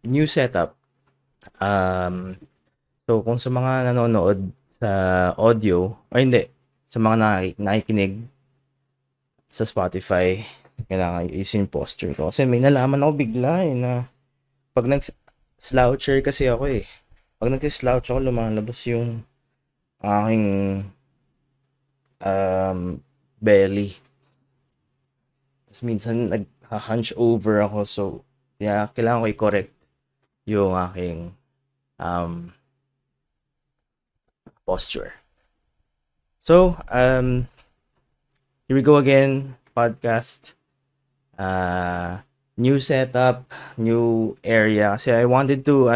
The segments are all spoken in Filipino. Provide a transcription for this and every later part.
new setup. Um, so kung sa mga nanonood sa audio, or hindi, sa mga nakikinig sa Spotify, kailangan ayusin yung posture ko. Kasi may nalaman ako bigla na pag nag-sloucher kasi ako eh. Pag nag-slouch ako, lumalabas yung aking belly. Tapos minsan nag-hunch over ako. So, kaya kailangan ko i-correct yung aking um, posture. So, here we go again, podcast. New setup, new area. Kasi I wanted to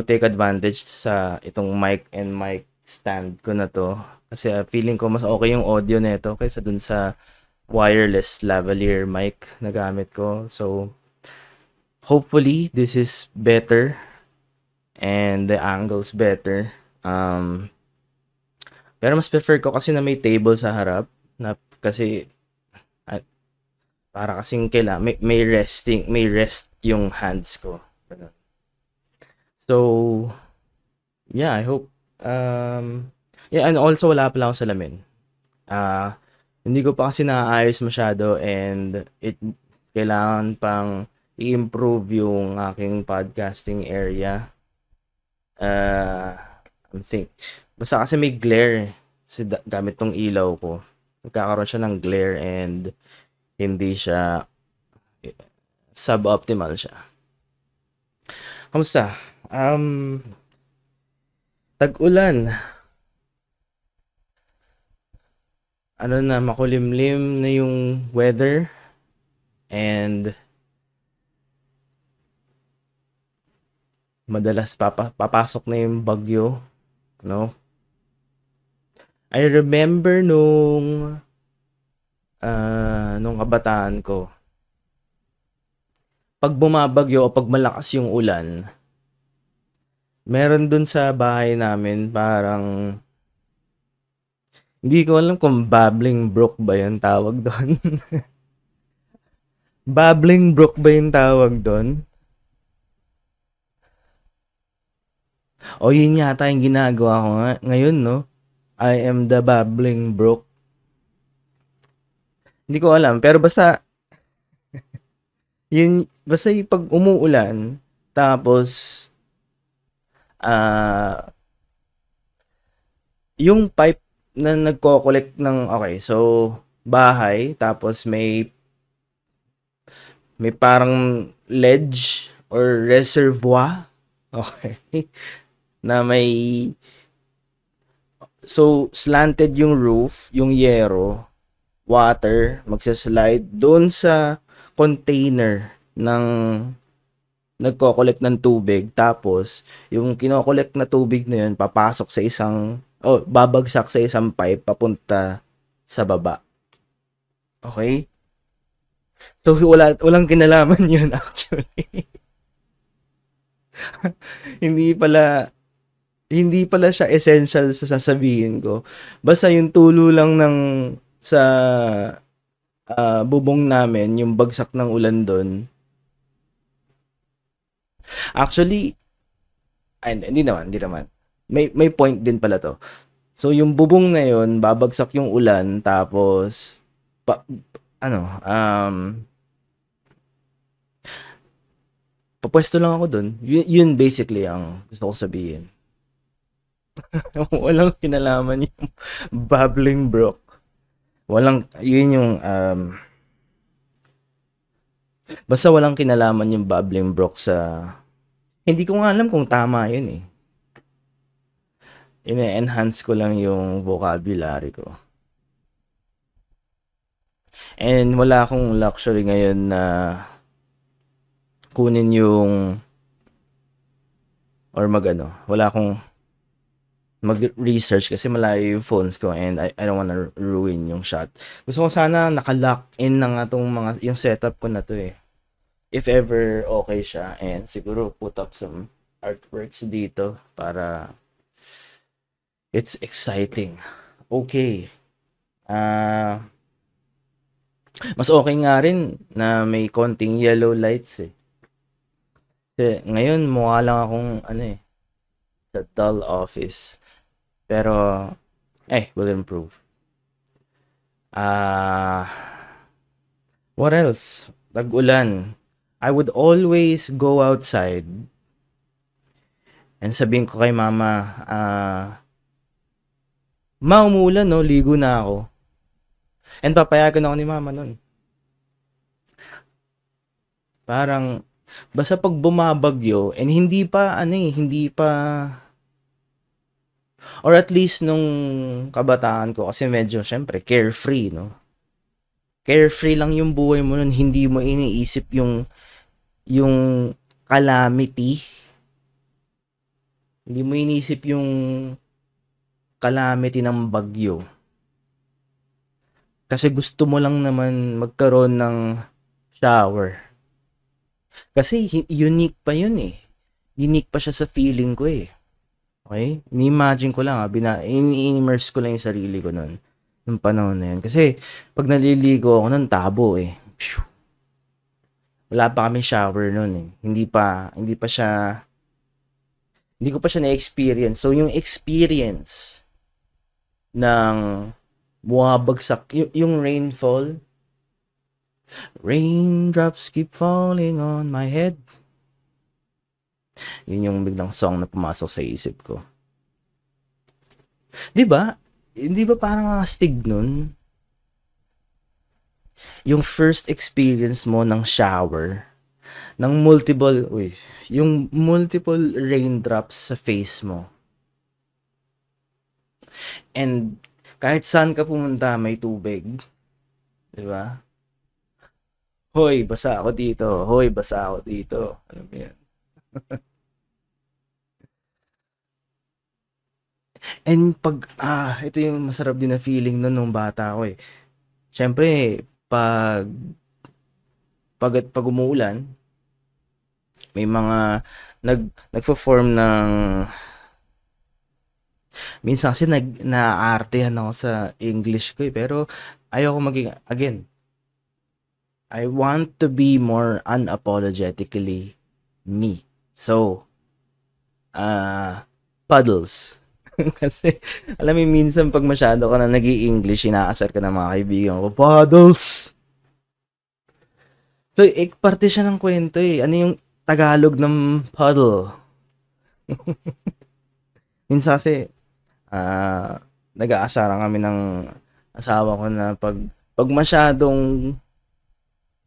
take advantage sa itong mic and mic stand ko na to. Kasi feeling ko mas okay yung audio nito kaysa dun sa wireless lavalier mic na gamit ko. So, hopefully, this is better and the angle's better. Pero mas prefer ko kasi na may table sa harap na kasi ah, para kasing may rest yung hands ko. Ganun. So, yeah, I hope yeah, and also wala pala akong salamin. Ah, hindi ko pa kasi naayos masyado and kailangan pang i-improve yung aking podcasting area. Uh, I think basta kasi may glare kasi gamit tong ilaw ko. Nagkakaroon siya ng glare and hindi siya suboptimal siya. Kamusta? Um, Tag-ulan. Ano na, makulimlim na yung weather and madalas papasok na yung bagyo, no? I remember nung kabataan ko, pag bumabagyo o pag malakas yung ulan, meron dun sa bahay namin parang hindi ko alam kung babbling brook ba yung tawag doon. Babbling brook ba yung tawag doon? O yun yata yung ginagawa ko ngayon, no? I am the babbling brook. Hindi ko alam, pero basta yung pag umuulan, tapos, ah, yung pipe na nagko-collect ng, okay, so, bahay, tapos may parang ledge or reservoir, okay, na may, so, slanted yung roof, yung yero, water, magsaslide doon sa container ng nagko-collect ng tubig. Tapos, yung kino-collect na tubig na yun, papasok sa babagsak sa isang pipe papunta sa baba. Okay? So, walang kinalaman yun actually. hindi pala, hindi pala siya essential sa sasabihin ko. Basta yung tulo lang sa bubong namin, yung bagsak ng ulan doon. Actually, hindi naman. May point din pala to. So, yung bubong na yun, babagsak yung ulan, tapos, pa, ano, papwesto lang ako dun. Yun basically ang gusto ko sabihin. Walang kinalaman yung babbling brook. Yun yung, basta walang kinalaman yung babbling brook sa, hindi ko nga alam kung tama yun eh. Ine-enhance ko lang yung vocabulary ko. And wala akong luxury ngayon na kunin yung or wala akong mag-research kasi malayo yung phones ko and I don't wanna ruin yung shot. Gusto ko sana naka-lock in na nga tong yung setup ko na to eh. If ever okay siya and siguro put up some artworks dito para it's exciting. Okay. Mas okay nga rin na may konting yellow lights eh. Kasi ngayon mukha lang akong ano eh, sa dull office. Pero, will improve. Ah, what else? Tag-ulan. I would always go outside and sabihin ko kay mama, ma, umuulan no, ligo na ako. And papayagan ako ni mama nun. Parang, basta pag bumabagyo, and hindi pa, or at least nung kabataan ko, kasi medyo, syempre, carefree, no? Carefree lang yung buhay mo nun, hindi mo iniisip yung calamity. Hindi mo iniisip yung calamity ng bagyo. Kasi gusto mo lang naman magkaroon ng shower. Kasi unique pa yun eh. Unique pa siya sa feeling ko eh. Okay? Ni-imagine ko lang ini-immerse ko lang yung sarili ko nun. Nung panahon na yun. Kasi pag naliligo ako nun, tabo eh. Wala pa kami shower nun eh. Hindi ko pa siya na-experience. So yung experience ng bumabagsak, yung rainfall, raindrops keep falling on my head. Yun yung biglang song na pumasok sa isip ko. 'Di ba? Hindi ba parang astig nun? Yung first experience mo ng shower, yung multiple raindrops sa face mo. And kahit saan ka pumunta, may tubig. 'Di ba? Hoy, basa ako dito. Hoy, basa ako dito. Alam mo yan. And ito yung masarap din na feeling nun nung bata ako eh. Siyempre, pag umuulan, may mga nagfo-form ng minsan kasi naaartehan ako sa English ko eh, pero ayoko again, I want to be more unapologetically me. So, puddles. Kasi, alam mo, minsan pag masyado ka na nag-i-English, inaasar ka ng mga kaibigan ko, puddles! So, parte siya ng kwento eh. Ano yung Tagalog ng puddle? Minsan kasi, nag-aasaran kami ng asawa ko na pag masyadong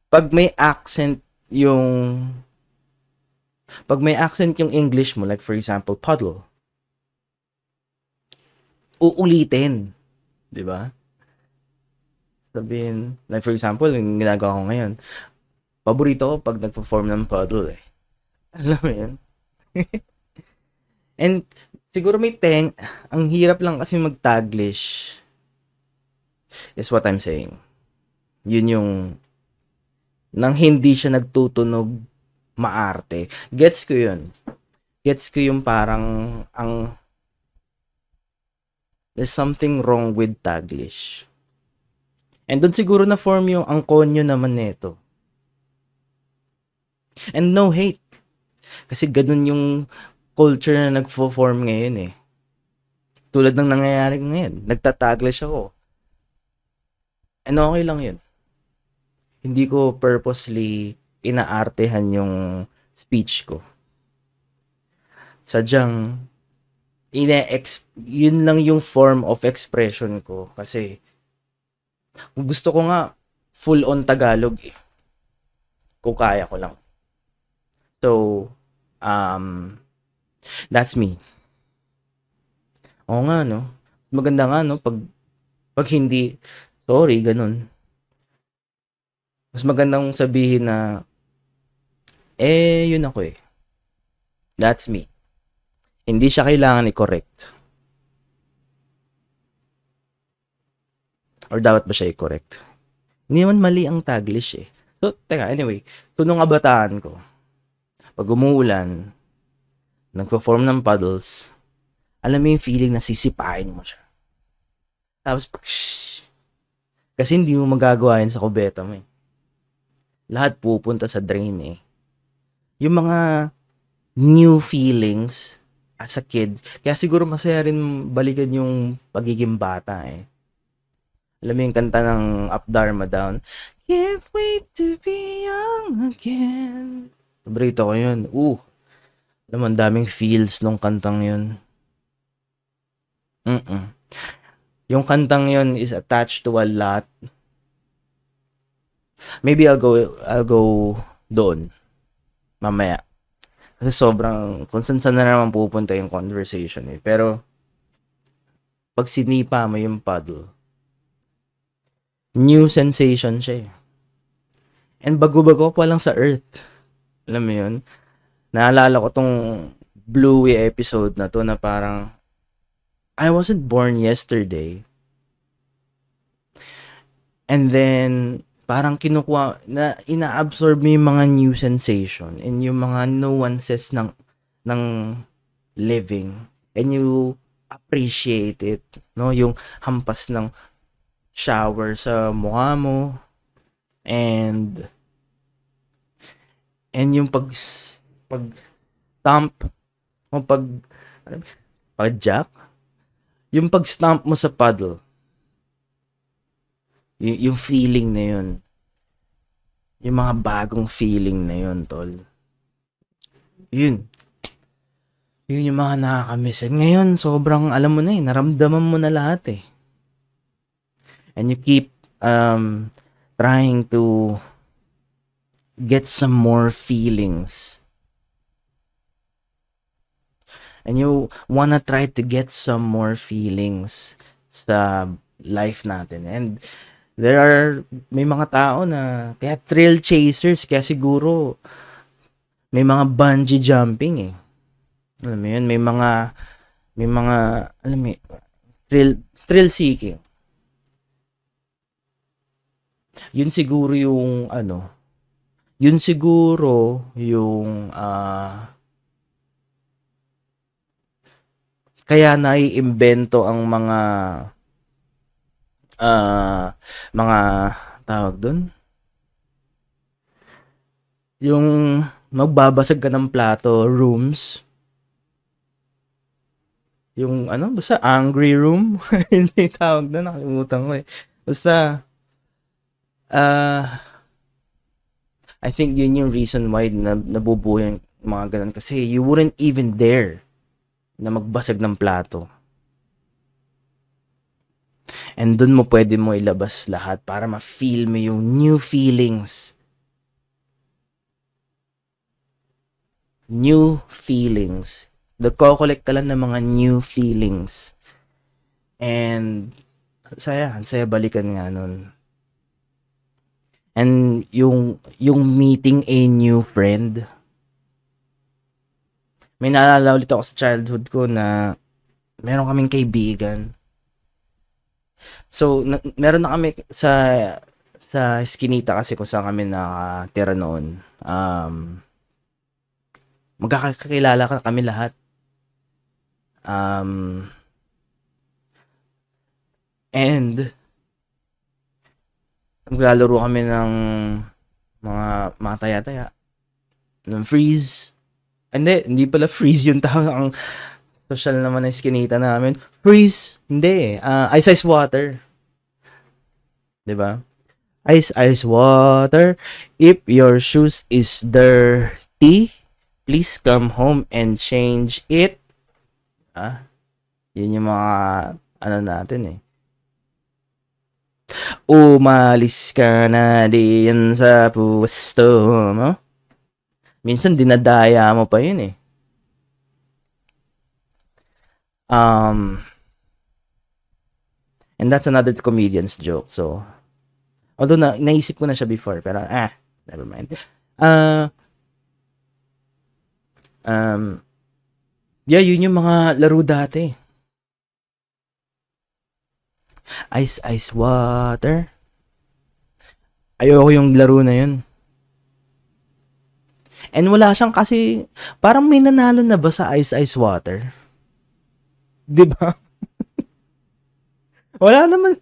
pag may accent yung English mo, like for example, puddle, uulitin, 'di ba? Sabihin, like for example, yung ginagawa ko ngayon, paborito ko pag nagpo-form ng puddle eh. Alam mo 'yan? And siguro ang hirap lang kasi mag-Taglish is what I'm saying. Yun yung nang hindi siya nagtutunog maarte. Gets ko yun. Gets ko yung parang there's something wrong with Taglish. And doon siguro na form yung angkonyo naman nito. And no hate. Kasi ganun yung culture na nagfo-form ngayon eh. Tulad ng nangyayari ngayon. Nagtataglish ako. And okay lang yun. Hindi ko purposely inaartehan yung speech ko. Sadyang yun lang yung form of expression ko. Kasi gusto ko nga full on Tagalog eh. Kung kaya ko lang. So, that's me. Oo nga, no? Maganda nga, no? Pag hindi, sorry, ganun. Mas magandang sabihin na, yun ako eh. That's me. Hindi siya kailangan i-correct. Or dapat ba siya i-correct? Hindi naman mali ang Taglish eh. So, anyway. So, nung kabataan ko, pag umuulan, nagpo-form ng puddles, alam mo yung feeling na sisipain mo siya. Tapos, kasi hindi mo magagawa yun sa kubeta mo eh. Lahat pupunta sa drain eh. Yung mga new feelings as a kid. Kaya siguro masaya rin balikan yung pagiging bata eh. Alam mo yung kanta ng Up Dharma Down? Can't wait to be young again. Paborito ko yun. Alam mo, ang daming feels nung kantang yun. Yung kantang yun is attached to a lot. Maybe I'll go doon mamaya. Kasi sobrang, kung saan na naman pupunta yung conversation eh. Pero, pag sinipa mo yung paddle, new sensation siya eh. And bago-bago pa lang sa Earth. Alam mo yun? Naalala ko tong Bluey episode na to na parang, I wasn't born yesterday. And then, parang kinukuha, na ina-absorb mo yung mga new sensation and yung mga nuances ng living. And you appreciate it. No? Yung hampas ng shower sa mukha mo. And yung pag-stomp o pag-jack, yung pag-stomp mo sa paddle, yung feeling na yun, yung mga bagong feeling na yun, tol. Yun yung mga nakakamiss. Ngayon, sobrang, alam mo na eh, naramdaman mo na lahat eh. And you keep trying to get some more feelings. And you wanna try to get some more feelings sa life natin. And may mga tao na, kaya thrill chasers, kaya siguro, may mga bungee jumping eh. Alam mo yun, may mga, alam mo, thrill seeking. Yun siguro yung, kaya naiimbento ang mga tawag doon, yung magbabasag ka ng plato rooms, yung basta angry room. Hindi tawag doon, nakalimutan ko eh. Basta I think yun yung reason why nabubuo yung mga ganun, kasi you wouldn't even dare na magbasag ng plato. And dun mo pwede mo ilabas lahat para ma-feel mo yung new feelings. New feelings. Nagko-collect ka lang ng mga new feelings. And ang saya balikan nga nun. And yung meeting a new friend. May naalala ulit ako sa childhood ko na meron kaming kaibigan. So, meron na kami sa Eskinita kasi kung saan kami nakatira noon. Magkakakilala kami lahat. And maglalaro kami ng mga taya-taya. Ng freeze. Hindi pala freeze yung tawag. Ang social naman na Eskinita namin. Freeze. Hindi. Ice water. 'Di ba? Ice water. If your shoes is dirty, please come home and change it. Yun yung mga natin eh. Umalis ka na diyan sa pwesto mo. Minsan dinadaya mo pa yun eh. And that's another comedian's joke. So, although naisip ko na siya before, pero never mind. Yeah, yun yung mga laro dati. Ice water. Ayoko yung laro na yun. And wala siyang kasi, parang may nanalo na ba sa ice water? Diba? Wala naman.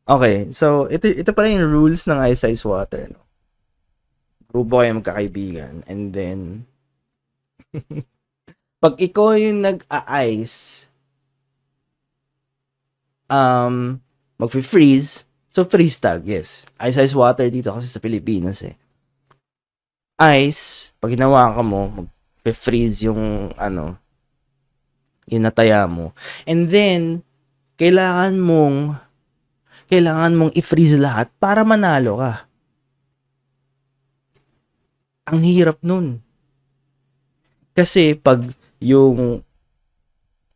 Okay, so ito pala yung rules ng ice water. No? grupo kayo magkakaibigan, and then, pag ikaw yung nag-a-ice, mag-freeze, so freeze tag, yes. Ice water dito kasi sa Pilipinas eh. Ice, pag ginawa ka mo, mag-freeze yung, yung nataya mo. And then, kailangan mong i-freeze lahat para manalo ka. Ang hirap nun. Kasi pag yung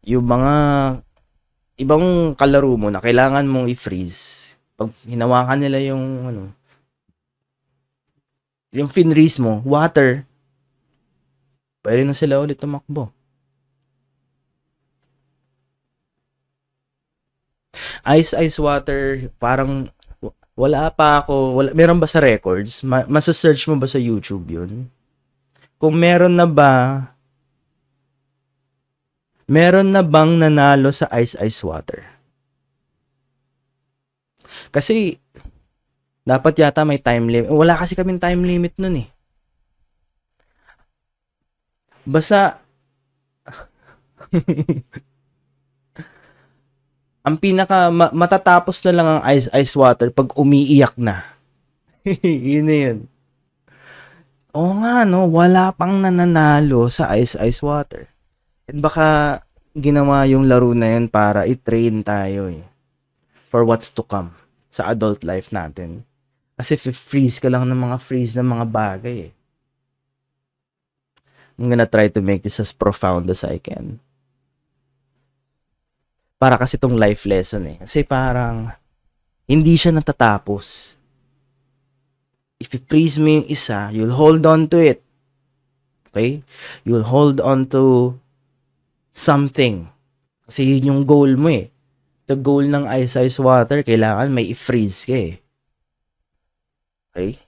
mga ibang kalaro mo na kailangan mong i-freeze, pag hinawakan nila yung yung finreeze mo, water, pwede na sila ulit tumakbo. Ice water, parang wala pa ako, meron ba sa records? Masasearch mo ba sa YouTube yun? Kung meron na bang nanalo sa ice water? Kasi, dapat yata may time limit. Wala kasi kaming time limit nun eh. Basta, ang pinaka matatapos na lang ang ice water pag umiiyak na. Yun na yun. Oo nga, no? Wala pang nananalo sa ice water. At baka ginawa yung laro na yun para i-train tayo eh. For what's to come sa adult life natin. Kasi freeze ka lang ng mga bagay eh. I'm gonna try to make this as profound as I can. Para kasi itong life lesson eh. Kasi parang hindi siya natatapos. If you freeze mo yung isa, you'll hold on to it. Okay? You'll hold on to something. Kasi yun yung goal mo eh. The goal ng ice water, kailangan may i-freeze ka eh. Okay?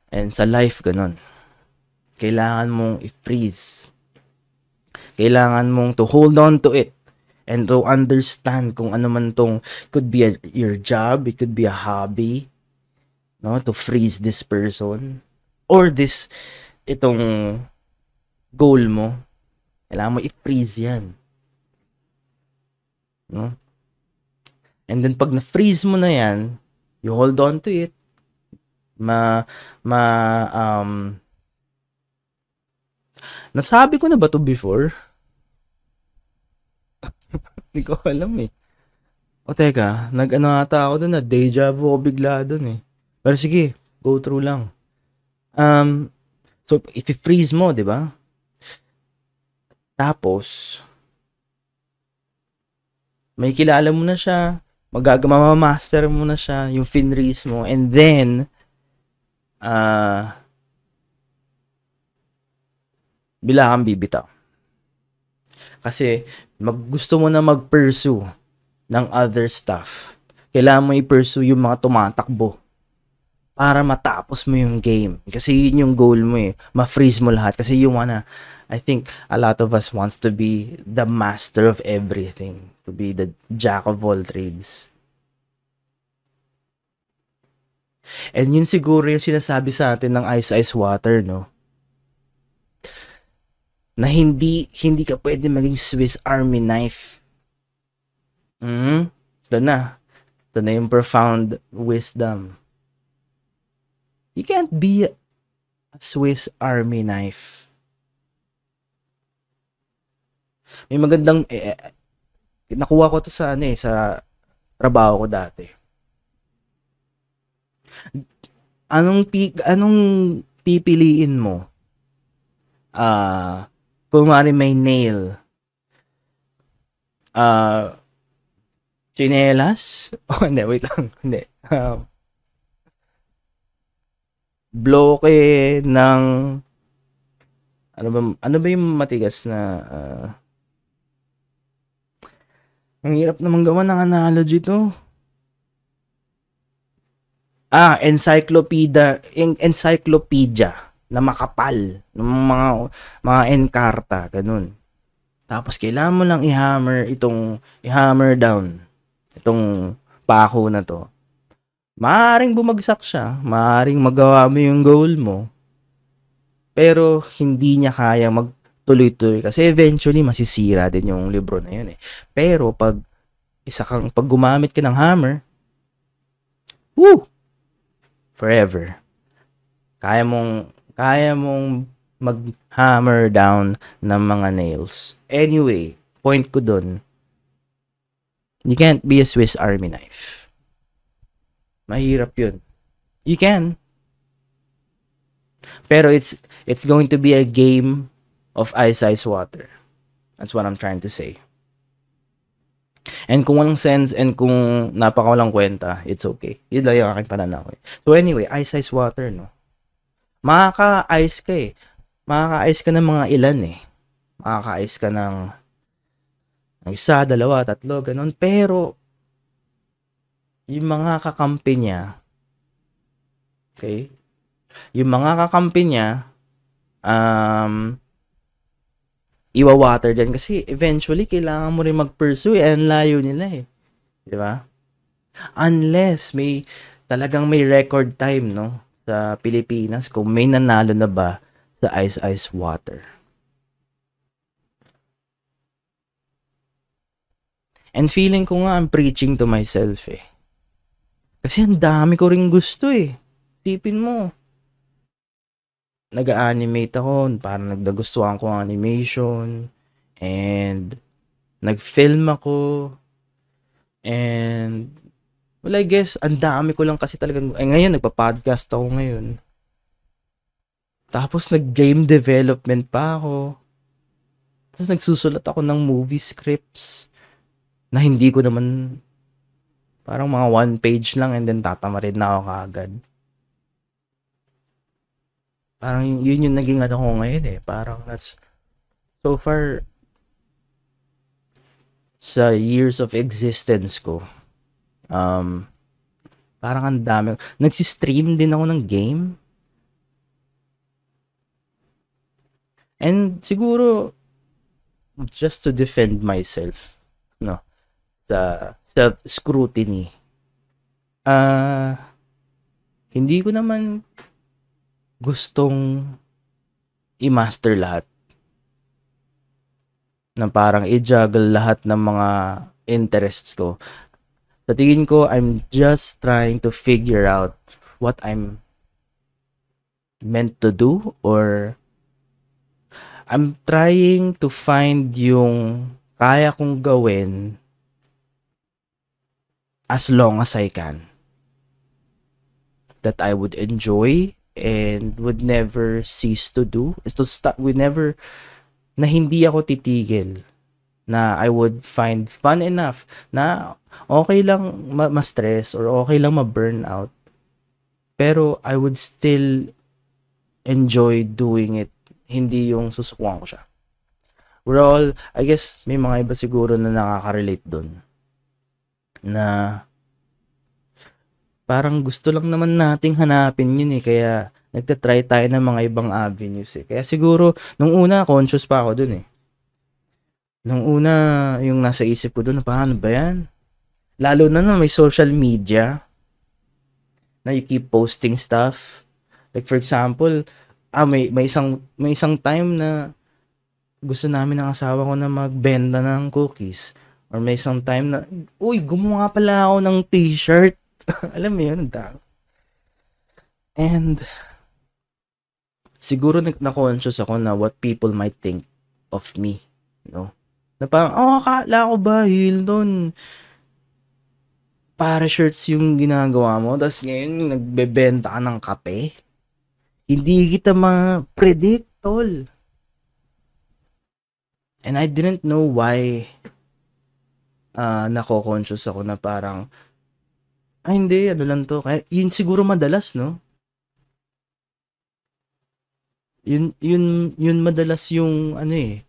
And sa life, ganun. Kailangan mong i-freeze. Kailangan mong to hold on to it. And to understand kung ano man tong, could be your job, it could be a hobby, no, to freeze this person, or itong goal mo, kailangan mo i-freeze yan. No? And then pag na-freeze mo na yan, you hold on to it, nasabi ko na ba to before? Hindi ko alam eh. O teka, nag-ano ata ako dun na deja vu bigla dun eh. Pero sige, go through lang. So, if i-freeze mo, di ba? Tapos, may kilala mo na siya, mamamaster mo na siya, yung finreeze mo, and then, bila kang bibitaw. Kasi, gusto mo na mag-pursue ng other stuff. Kailangan mo i-pursue yung mga tumatakbo para matapos mo yung game. Kasi yun yung goal mo eh. Ma-freeze mo lahat. Kasi I think a lot of us wants to be the master of everything. To be the jack of all trades. And yun siguro yung sinasabi sa atin ng ice water, no? Na hindi ka pwede maging Swiss Army knife. Ito na yung profound wisdom. You can't be a Swiss Army knife. May magandang nakuha ko to sa sa trabaho ko dati. Anong pipiliin mo? Kung may nail, chinelas? Hindi, wait lang. Hindi. Bloke ng ano ba yung matigas na ang hirap naman gawa ng analogy to. Encyclopedia na makapal ng mga enkarta, ganun. Tapos kailangan mo lang i-hammer down itong pako na to. Maaaring bumagsak siya, maaaring magawa mo yung goal mo, pero hindi niya kaya magtuloy-tuloy kasi eventually masisira din yung libro na yun eh. Pero pag pag gumamit ka ng hammer, woo! Forever. Kaya mong mag-hammer down ng mga nails. Anyway, point ko dun, you can't be a Swiss Army knife. Mahirap yun. You can. Pero it's going to be a game of ice water. That's what I'm trying to say. And kung walang sense and kung napakawalang kwenta, it's okay. Yun lang yung aking pananaw eh. So anyway, ice water, no? Makaka-ice ka eh. Makaka-ice ka ng mga ilan eh. Makaka-ice ka ng isa, dalawa, tatlo, ganun. Pero, yung mga kakampi niya, okay? Yung mga kakampi niya, iwa-water dyan. Kasi eventually, kailangan mo rin mag-pursue eh. Ang layo nila eh. Di ba? Unless talagang may record time, no? Sa Pilipinas, kung may nanalo na ba sa ice water. And feeling ko nga, I'm preaching to myself eh. Kasi ang dami ko ring gusto eh. Isipin mo. Nag-animate ako, parang nagdagustuhan ko ang animation. And nag-film ako. And well, I guess, ang dami ko lang kasi talagang, ngayon, nagpa-podcast ako ngayon. Tapos, nag-game development pa ako. Tapos, nagsusulat ako ng movie scripts na hindi ko naman, parang mga 1 page lang and then tatamarin na ako kaagad. Parang yun yung naging ano ko ngayon eh. Parang that's, so far, sa years of existence ko, parang ang dami. Nagsi-stream din ako ng game. And siguro, just to defend myself, no, sa self-scrutiny, hindi ko naman gustong i-master lahat. Na parang i-juggle lahat ng mga interests ko. Sa tingin ko, I'm just trying to figure out what I'm meant to do, or I'm trying to find yung kaya kong gawin as long as I can. That I would enjoy and would never cease to do. Na hindi ako titigil. Na I would find fun enough na okay lang ma-stress or okay lang ma-burn out. Pero I would still enjoy doing it. Hindi yung susukuan ko siya. We're all, I guess, may mga iba siguro na nakaka-relate dun. Na parang gusto lang naman nating hanapin yun eh. Kaya nagtatry tayo ng mga ibang avenues eh. Kaya siguro, nung una, conscious pa ako dun eh. Nung una, yung nasa isip ko dun, paano ba yan? Lalo na may social media na you keep posting stuff. Like for example, may isang time na gusto namin ng asawa ko na magbenta ng cookies. Or may isang time na, uy, gumawa pala ako ng t-shirt. Alam mo yun, and siguro na-conscious ako na what people might think of me, no? Na parang, akala ko ba, Hildon, para shirts yung ginagawa mo, tapos ngayon nagbebenta ka ng kape? Hindi kita ma-predict, tol. And I didn't know why nako-conscious ako na parang, hindi, ano lang to. Kaya, yun siguro madalas, no? Yun madalas yung, ano eh,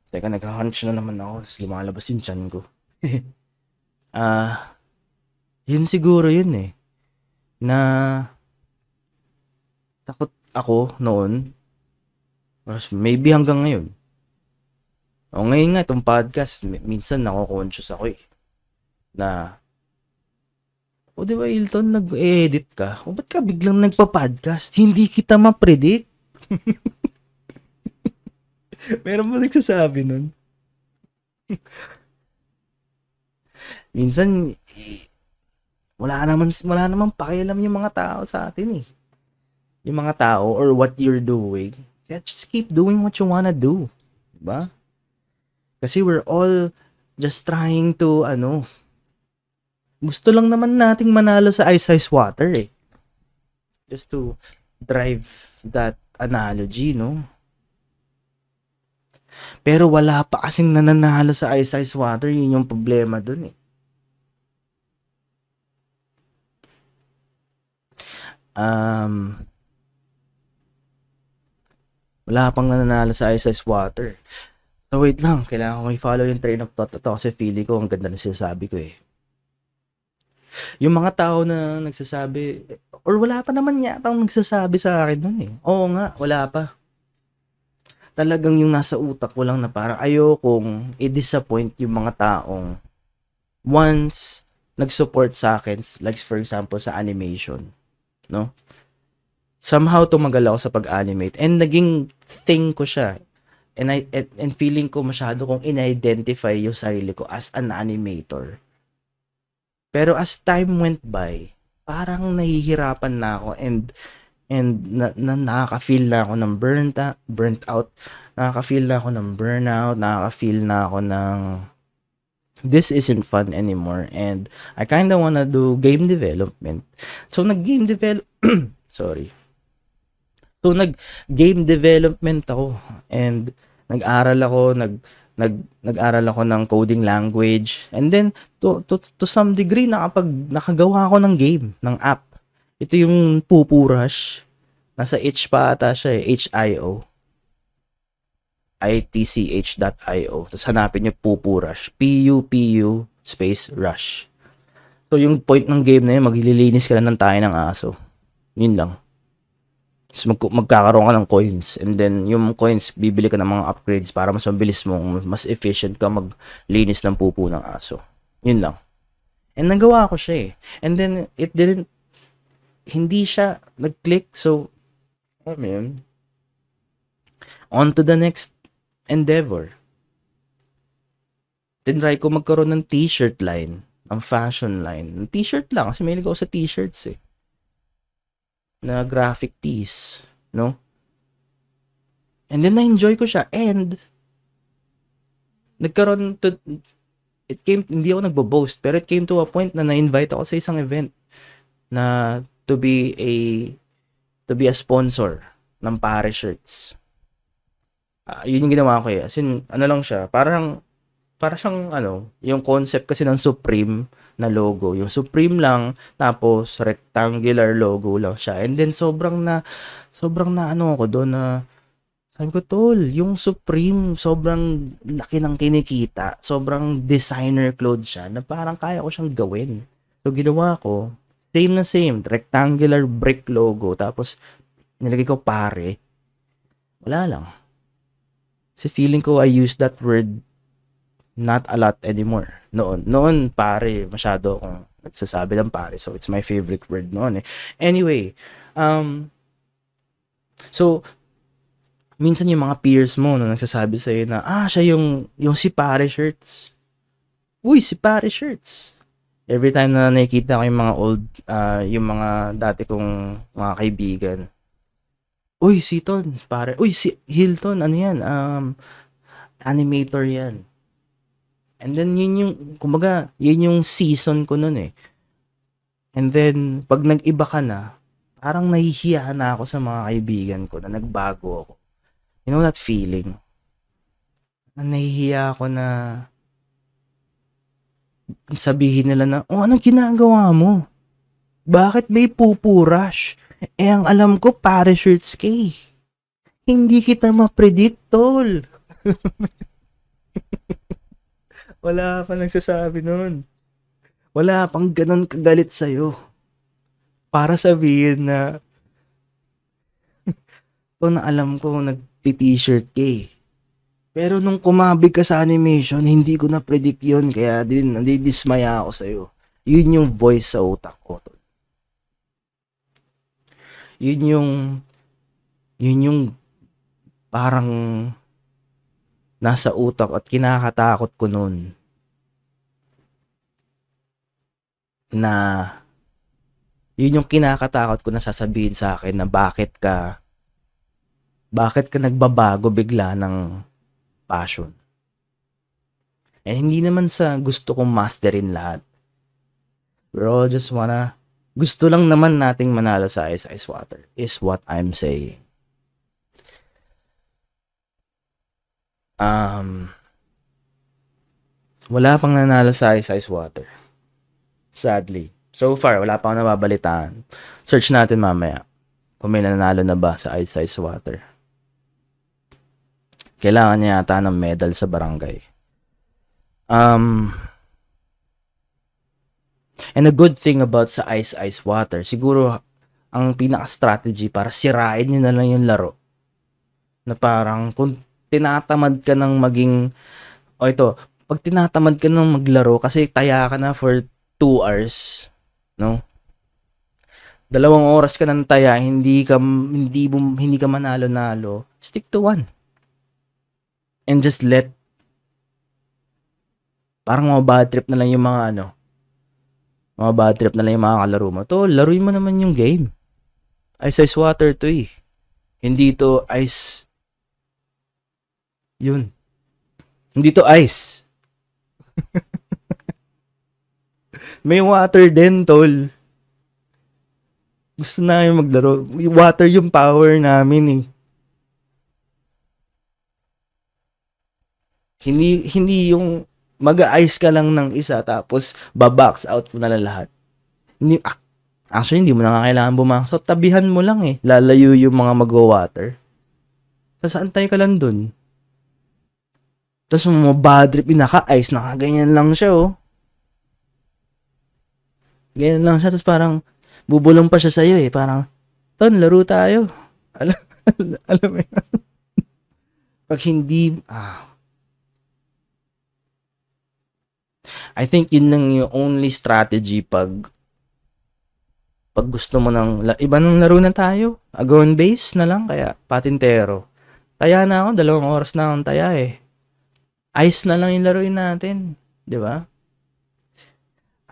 teka, nag-hunch na naman ako, tapos lumalabas yung chan ko. Yun siguro yun eh, na takot ako noon, or maybe hanggang ngayon. O ngayon nga, itong podcast, minsan nako-conscious ako eh. na, o di ba Hilton, nag-edit ka? O ba't ka biglang nagpa-podcast? Hindi kita ma-predict. Meron mo nagsasabi nun? Minsan, wala naman pakialam yung mga tao sa atin eh. Yung mga tao or what you're doing. Yeah, just keep doing what you wanna do. Diba? Kasi we're all just trying to, gusto lang naman nating manalo sa ice water eh. Just to drive that analogy, no? Pero wala pa kasing nananalo sa ice water, yun yung problema dun eh. Wala pang nananalo sa ice water. So wait lang, kailangan ko i-follow yung train of thought ito kasi feeling ko ang ganda na sinasabi ko eh. Yung mga tao na nagsasabi, or wala pa naman yata ang nagsasabi sa akin nun eh. Oo nga, wala pa. Talagang yung nasa utak ko lang na parang ayokong i-disappoint yung mga taong once nag-support sa akin, like for example sa animation, no? Somehow tumagal ako sa pag-animate and naging thing ko siya. And feeling ko masyado kong in-identify yung sarili ko as an animator. Pero as time went by, parang nahihirapan na ako and nakaka-feel na ako ng burnt out, nakaka-feel na ako ng burnout, nakaka-feel na ako ng this isn't fun anymore and I kind of wanna do game development. So nag-game development ako and nag-aral ako ng coding language and then to some degree nakagawa ako ng game, ng app. Ito yung Pupurash. Nasa itch pa ata siya eh, HIO. itch.io. Tapos hanapin niyo Pupurash. PUPU space rush. So yung point ng game na yun, maglilinis ka lang ng tayo ng aso. Yun lang. So, magkakaroon ka ng coins and then yung coins bibili ka ng mga upgrades para mas mabilis mo, mas efficient ka maglinis ng pupu ng aso. Yun lang. And nagawa ko siya eh. And then hindi siya nag-click, so on to the next endeavor. Tinry ko magkaroon ng t-shirt line, ng fashion line. T-shirt lang kasi mahilig ako sa t-shirts eh. Na graphic tees, no? And then na-enjoy ko siya and hindi ako nagbo-boast, pero it came to a point na na-invite ako sa isang event na to be a sponsor ng Pare shirts. Yun yung ginawa ko eh. As in, lang siya, para siyang yung concept kasi ng Supreme na logo. Yung Supreme lang, tapos rectangular logo lang siya. And then sobrang na ako doon na sabi ko, tol, yung Supreme, sobrang laki ng kinikita. Sobrang designer clothes siya na parang kaya ko siyang gawin. So ginawa ko, same, rectangular brick logo. Tapos nilagay ko Pare. Wala lang. Kasi feeling ko I use that word not a lot anymore. Noon Pare, masyado akong nagsasabi ng Pare. So, it's my favorite word noon eh. Anyway, so, minsan yung mga peers mo na nagsasabi sa'yo na, siya yung si Pare shirts. Uy, si Pare shirts. Every time na nakikita ko yung mga yung mga dati kong mga kaibigan. Uy, si Ton, Pare. Uy, si Hilton, ano yan? Animator yan. And then, kumbaga, yun yung season ko nun eh. And then, pag nag-iba ka na, parang nahihiya na ako sa mga kaibigan ko na nagbago ako. You know that feeling? Na nahihiya ako na sabihin nila na, anong ginagawa mo? Bakit may Pupurash? Ang alam ko, Pare shirts kay. Hindi kita ma-predict, tol. Wala pa nagsasabi nun. Wala pang ganun kagalit sa'yo. Para sabihin na ito na alam ko nagti-t-shirt ka eh. Pero nung kumabig ka sa animation, hindi ko na-predict yun. Kaya nadidismaya ako sa'yo. Yun yung voice sa utak ko. Yun yung, yun yung parang nasa utak at kinakatakot ko nun. Na, yun yung kinakatakot ko na sasabihin sa akin na bakit ka nagbabago bigla ng passion. Eh, hindi naman sa gusto kong masterin lahat. Bro, just gusto lang naman nating manalo sa Ice Ice Water is what I'm saying. Wala pang nanalo sa Ice Ice Water. Sadly. So far, wala pa akong nababalitaan. Search natin mamaya kung may nanalo na ba sa Ice Ice Water. Kailangan niya yata ng medal sa barangay. And a good thing about sa Ice Ice Water, siguro ang pinaka-strategy para sirain nyo na lang yung laro. Na parang kung tinatamad ka ng maging, pag tinatamad ka ng maglaro kasi taya ka na for 2 hours, no? 2 oras ka ng taya, hindi ka manalo-nalo, stick to 1. And just parang mga bad trip na lang yung mga kalaro mo. To, laruin mo naman yung game. Ice Ice Water to eh. Hindi to ice. Yun. Hindi to ice. May water din, tol. Gusto na yung maglaro. Water yung power namin eh. Hindi yung mag-ice ka lang ng isa tapos babox out mo na lahat. Actually, hindi mo na kailangan bumax out. Tabihan mo lang eh. Lalayo yung mga mag-water. Tapos antay ka lang dun. Tapos mga bad trip, naka-ice, nakaganyan lang siya oh. Ganyan lang siya, tapos parang bubulong pa siya sa'yo eh. Parang, Ton, laro tayo. Alam mo yun? Pag hindi, I think yun lang yung only strategy pag gusto mo iba ng laro na tayo. Agon base na lang, kaya patintero. Taya na ako, 2 oras na akong taya eh. Ice na lang yung laruin natin. Di ba?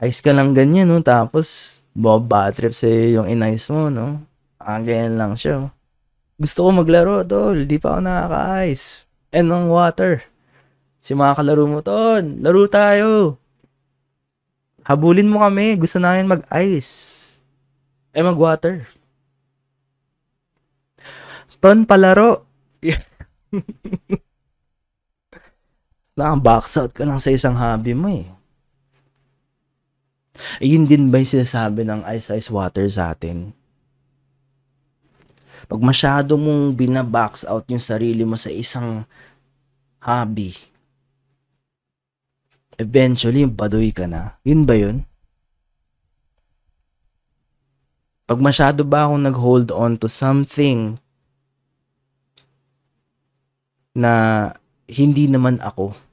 Ice ka lang ganyan, no? Tapos, bad trip sa'yo yung in-ice mo, no? Ganyan lang siya. Gusto ko maglaro, tol. Di pa ako nakaka-ice. And ng water. Si mga kalaro mo, Ton, laro tayo. Habulin mo kami. Gusto namin mag-ice. Mag-water. Ton, palaro. Naka-box out ka lang sa isang hobby mo eh. Yun din ba yung sinasabi ng Ice Ice Water sa atin? Pag masyado mong binabox out yung sarili mo sa isang hobby, eventually, baduy ka na. Yun ba yun? Pag masyado ba akong nag-hold on to something na hindi naman ako,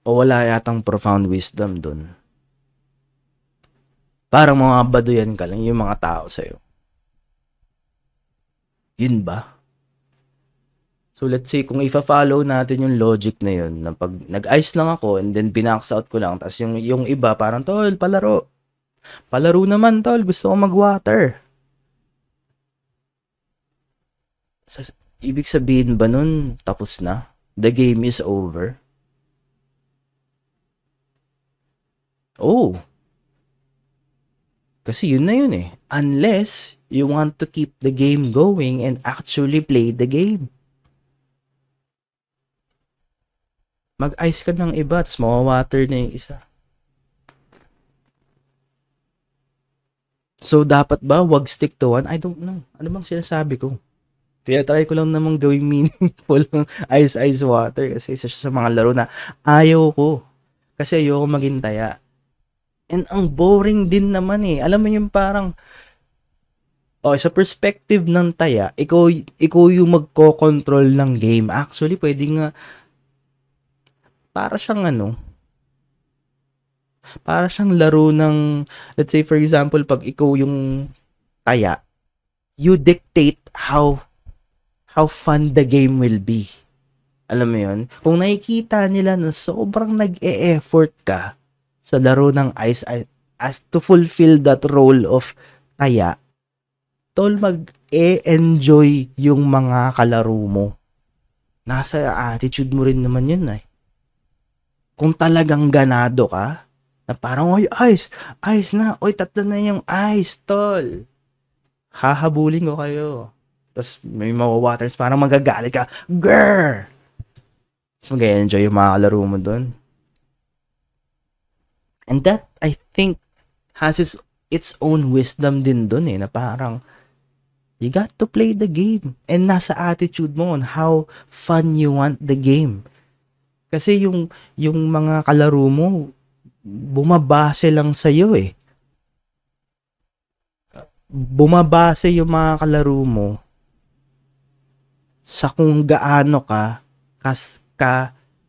o wala yatang profound wisdom dun, parang mga baduyan ka lang yung mga tao sa'yo. Yun ba? So let's say, kung ifa-follow natin yung logic na yun, na pag nag-ice lang ako and then binax out ko lang, tapos yung iba parang, tol, palaro. Palaro naman, tol. Gusto ko mag-water. Ibig sabihin ba nun, tapos na? The game is over? Oh. Kasi yun na yun eh. Unless you want to keep the game going and actually play the game. Mag-ice ka ng iba, tapos mawawater na yung isa. So, dapat ba wag stick to 1? I don't know. Ano bang sinasabi ko? Try ko lang namang gawing meaningful ng Ice Ice Water kasi isa siya sa mga laro na ayaw ko. Kasi ayoko maging taya. And ang boring din naman eh. Alam mo yung parang Okay, sa perspective ng taya, ikaw yung magko-control ng game. Actually, pwede nga, para siyang para siyang laro ng, let's say for example, pag ikaw yung taya, you dictate how fun the game will be. Alam mo yun? Kung nakikita nila na sobrang nag-e-effort ka sa laro ng ice as to fulfill that role of taya, tol, mag-e-enjoy yung mga kalaro mo. Nasa attitude mo rin naman yun eh. Kung talagang ganado ka, na parang, oy, ice na, oy, tatlo na yung ice, tol. Hahabulin ko kayo. Tapos may mawawaters, parang magagalit ka, grrr! Tapos mag-enjoy yung mga kalaro mo doon. And that, I think, has its own wisdom din doon eh, na parang, you got to play the game. And nasa attitude mo on how fun you want the game. Kasi yung mga kalaro mo, bumabase lang sa'yo eh. Bumabase yung mga kalaro mo sa kung gaano ka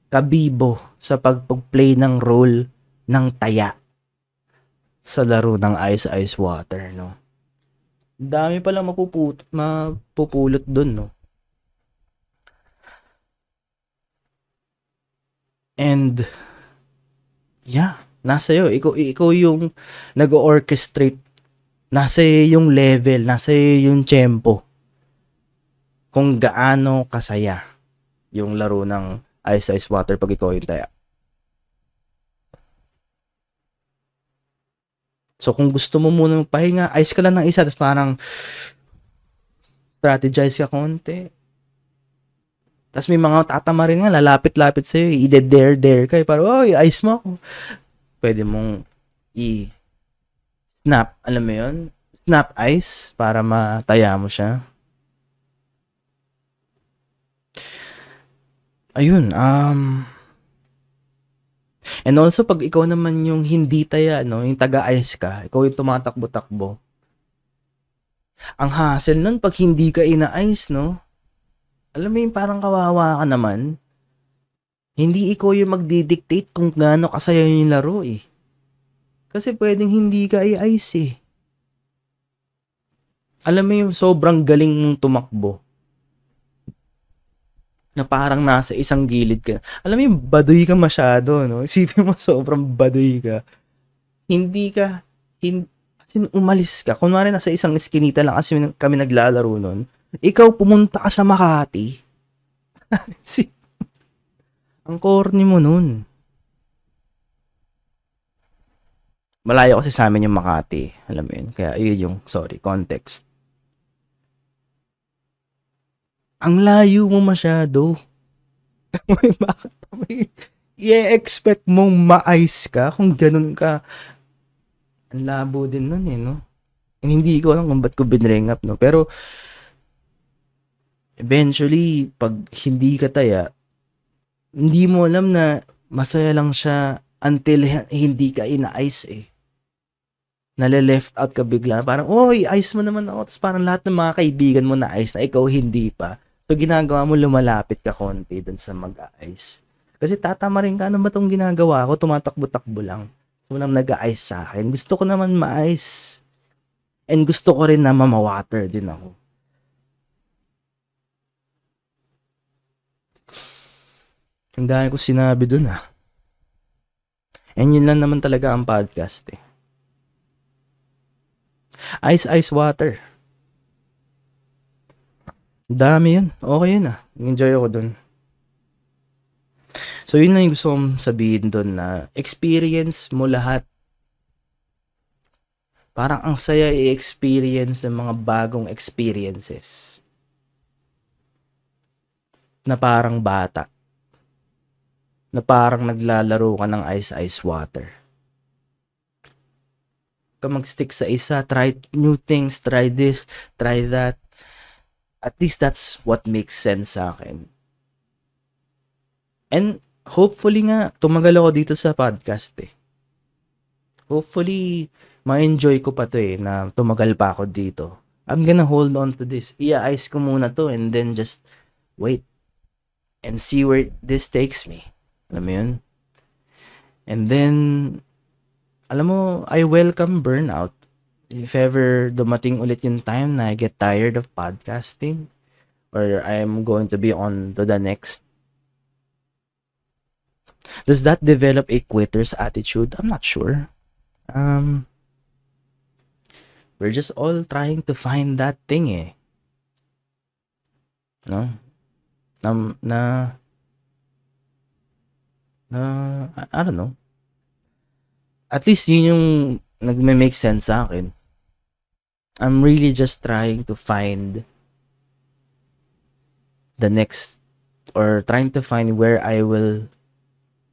kabibo sa pag-play ng role ng taya sa laro ng Ice Water, no? Dami palang mapupulot dun, no? And yeah, nasa iyo. Ikaw yung nag-orchestrate. Nasa iyo yung level, nasa iyo yung tempo. Kung gaano kasaya yung laro ng Ice Water pag ikaw yung taya. So kung gusto mo muna magpahinga, ice ka lang ng isa, tapos parang strategize ka konti. Tapos may mga tatama rin nga, lalapit-lapit sa'yo, i-dare ka, parang, oy, ice mo ako. Pwede mong snap, alam mo yun? Snap ice para mataya mo siya. Ayun, and also, pag ikaw naman yung hindi taya, no, yung taga-ice ka, ikaw yung tumatakbo-takbo. Ang hassle nun, pag hindi ka ina-ice, no, alam mo yung parang kawawa ka naman, hindi ikaw yung magdidictate kung gaano kasaya yung laro eh. Kasi pwedeng hindi ka i-ice eh. Alam mo yung sobrang galing mong tumakbo, na parang nasa isang gilid ka. Alam mo yung baduy ka masyado, no? Isipin mo sobrang baduy ka. Umalis ka. Kunwari nasa isang eskinita lang kasi kami naglalaro nun. Ikaw pumunta ka sa Makati. Ang corny mo nun. Malayo kasi sa amin yung Makati. Alam mo yun. Kaya yun yung, context. Ang layo mo masyado. Bakit i-expect mong ma-ice ka kung ganun ka? Ang labo din nun eh, no? And hindi ko alam kung ba't ko binring up, no? Pero, eventually, pag hindi ka taya, hindi mo alam na masaya lang siya until hindi ka ina-ice eh. Nale-left out ka bigla. Parang, oy, ice mo naman ako. Tapos parang lahat ng mga kaibigan mo na ice na ikaw hindi pa. So, ginagawa mo, lumalapit ka konti dun sa mag-ice. Kasi tatama rin ka, ano ba itong ginagawa ko? Tumatakbo-takbo lang. So, walang nag-ice sa akin. Gusto ko naman ma-ice. And gusto ko rin na mamawater din ako. Ang dami ko sinabi dun ah. And yun lang naman talaga ang podcast eh. Ice Water. Dami yun. Okay yun ah. Enjoy ako dun. So yun lang yung gusto kong sabihin dun na experience mo lahat. Parang ang saya i-experience ng mga bagong experiences. Na parang bata. Na parang naglalaro ka ng Ice Water. Ka mag-stick sa isa, try new things, try this, try that. At least that's what makes sense sa akin. And hopefully nga, tumagal ako dito sa podcast eh. Hopefully, ma-enjoy ko pa to eh, na tumagal pa ako dito. I'm gonna hold on to this. I-ice ko muna to and then just wait and see where this takes me. Alam mo yun? And then, alam mo, I welcome burnout. If ever dumating ulit yung time na I get tired of podcasting or I'm going to be on to the next, does that develop a quitter's attitude? I'm not sure. We're just all trying to find that thing no? I don't know. At least yun yung nagme-make sense sa akin. I'm really just trying to find the next, or trying to find where I will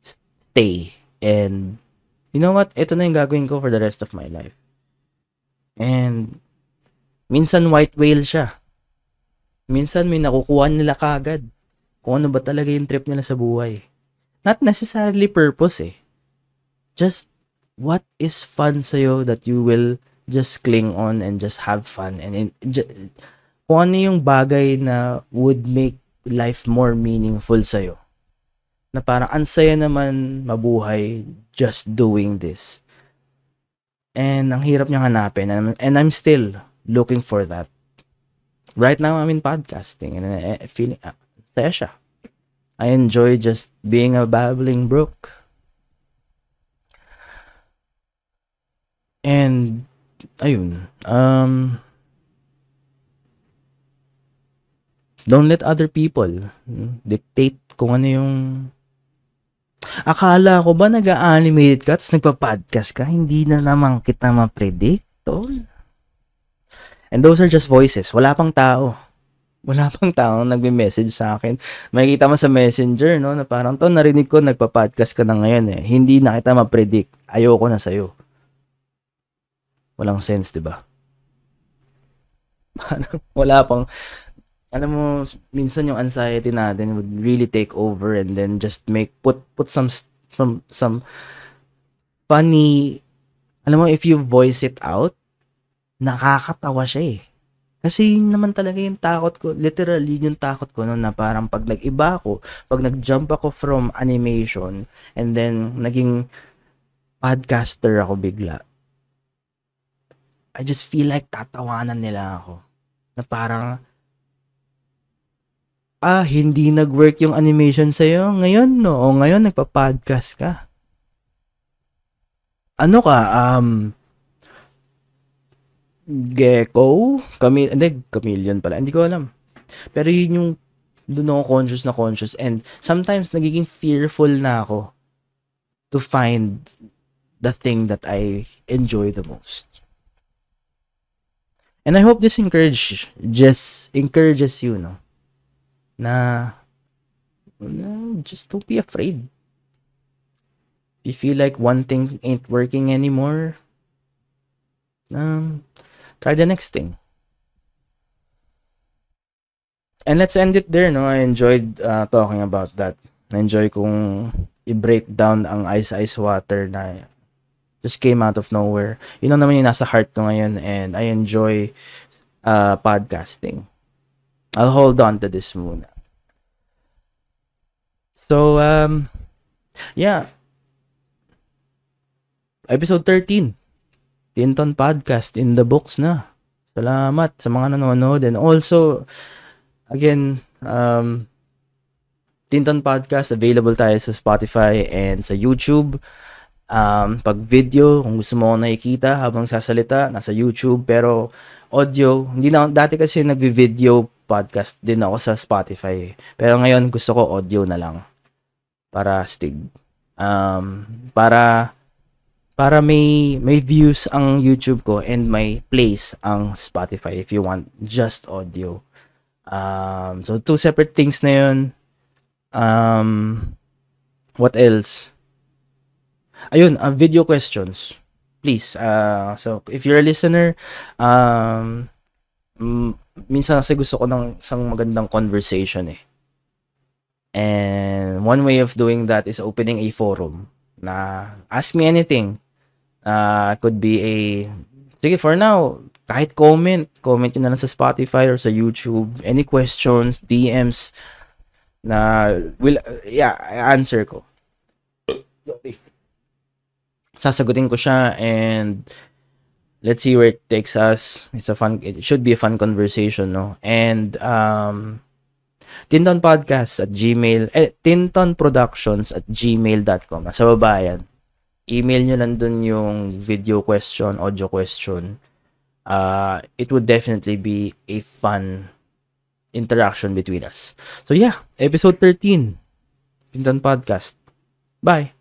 stay. And you know what? Ito na yung gagawin ko for the rest of my life. And minsan white whale siya. Minsan may nakukuha nila kagad kung ano ba talaga yung trip nila sa buhay. Not necessarily purpose Just what is fun sa'yo that you will just cling on and just have fun. And kung ano yung bagay na would make life more meaningful sa'yo. Na parang ansaya naman mabuhay just doing this. And ang hirap niyang hanapin. And I'm still looking for that. Right now, I'm in podcasting. And I feeling saya siya. I enjoy just being a babbling brook. And, ayun. Don't let other people dictate kung ano yung... Akala ko ba nag-animated ka tapos nagpa-podcast ka? Hindi na naman kita ma-predict, tol. And those are just voices. Wala pang tao. Wala pang tao nagme-message sa akin. Makikita mo sa messenger, no? Na parang, to, narinig ko, nagpa-podcast ka na ngayon Hindi na kita ma-predict. Ayoko na sa'yo. Walang sense, diba? Parang, wala pang... Alam mo, minsan yung anxiety natin would really take over and then just put some funny, alam mo, if you voice it out, nakakatawa siya Kasi yun naman talaga yung takot ko, literally yung takot ko na parang pag nag-iba ako, pag nag-jump ako from animation and then naging podcaster ako bigla, I just feel like tatawanan nila ako. Na parang, hindi nag-work yung animation sa'yo ngayon, no? O ngayon, nagpa-podcast ka. Ano ka? Gecko? Chameleon pala. Hindi ko alam. Pero yun yung doon ako conscious. And sometimes, nagiging fearful na ako to find the thing that I enjoy the most. And I hope this encourages you, no? Na just don't be afraid. If you feel like one thing ain't working anymore, try the next thing. And let's end it there, no? I enjoyed talking about that. Na-enjoy kong i-break down ang Ice Water na just came out of nowhere. Yun lang naman yung nasa heart ko ngayon, and I enjoy podcasting. I'll hold on to this muna. So, yeah. Episode 13. Tinton Podcast in the books na. Salamat sa mga nanonood. And also, again, Tinton Podcast, available tayo sa Spotify and sa YouTube. Pag video, kung gusto mo nakikita habang sasalita, nasa YouTube. Pero audio, hindi na, dati kasi nagvi-video podcast din ako sa Spotify. Pero ngayon, gusto ko audio na lang. Para stig. Para may views ang YouTube ko and may plays ang Spotify if you want just audio. So, two separate things na yun. What else? Ayun, video questions. Please. So, if you're a listener, minsan kasi gusto ko ng isang magandang conversation And one way of doing that is opening a forum na ask me anything. Could be sige, for now, Kahit comment nyo na lang sa Spotify or sa YouTube. Any questions, DMs na answer ko. Sorry. Sasagutin ko siya and let's see where it takes us. It should be a fun conversation, no? And Tinton Podcast at Gmail, Tinton Productions at gmail.com. Nasa baba yan. Email nyo lang dun yung video question, audio question. It would definitely be a fun interaction between us. So yeah, episode 13, Tinton Podcast. Bye!